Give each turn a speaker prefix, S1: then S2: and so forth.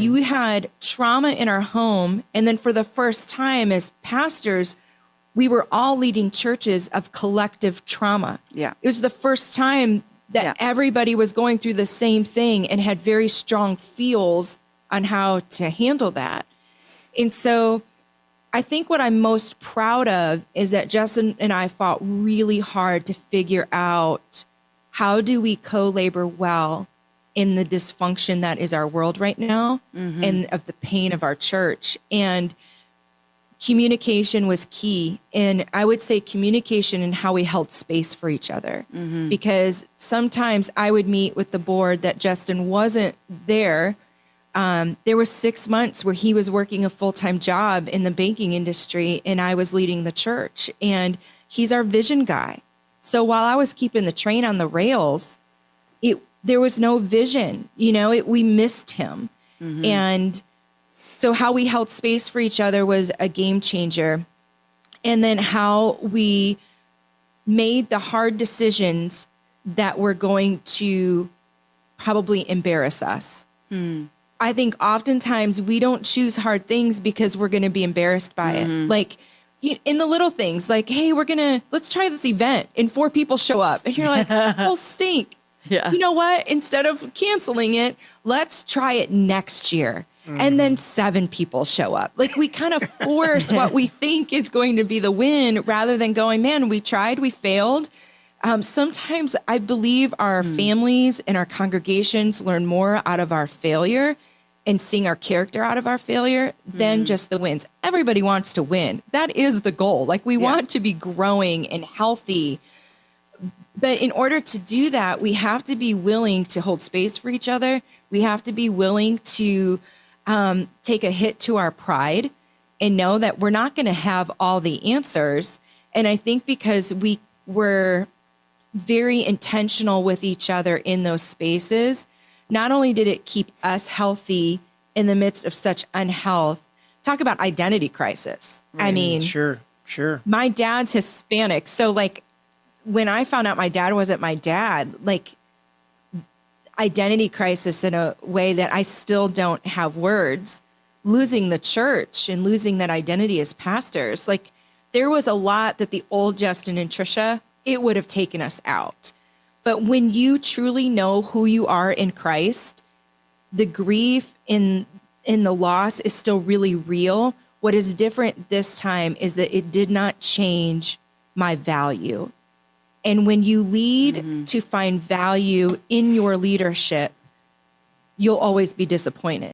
S1: You had trauma in our home. And then for the first time as pastors, we were all leading churches of collective trauma.
S2: Yeah.
S1: It was the first time that everybody was going through the same thing and had very strong feels on how to handle that. And so I think what I'm most proud of is that Justin and I fought really hard to figure out how do we co-labor well in the dysfunction that is our world right now and of the pain of our church. And communication was key. And I would say communication and how we held space for each other. Because sometimes I would meet with the board that Justin wasn't there. There was 6 months where he was working a full-time job in the banking industry and I was leading the church, and he's our vision guy. So while I was keeping the train on the rails, there was no vision, we missed him. And so how we held space for each other was a game changer. And then how we made the hard decisions that were going to probably embarrass us. I think oftentimes we don't choose hard things because we're going to be embarrassed by it. Like in the little things, like, hey, let's try this event and 4 people show up. And you're like, well, stink.
S2: Yeah.
S1: You know what? Instead of canceling it, let's try it next year. And then 7 people show up. Like we kind of force what we think is going to be the win rather than going, man, we tried, we failed. Sometimes I believe our families and our congregations learn more out of our failure and seeing our character out of our failure than just the wins. Everybody wants to win. That is the goal. Like we want to be growing and healthy. But in order to do that, we have to be willing to hold space for each other. We have to be willing to take a hit to our pride and know that we're not going to have all the answers. And I think because we were very intentional with each other in those spaces, not only did it keep us healthy in the midst of such unhealth, talk about identity crisis. I mean,
S3: Sure.
S1: my dad's Hispanic. So like when I found out my dad wasn't my dad, like identity crisis in a way that I still don't have words, losing the church and losing that identity as pastors. Like there was a lot that the old Justin and Trisha, it would have taken us out. But when you truly know who you are in Christ, the grief in the loss is still really real. What is different this time is that it did not change my value. And when you lead to find value in your leadership, you'll always be disappointed.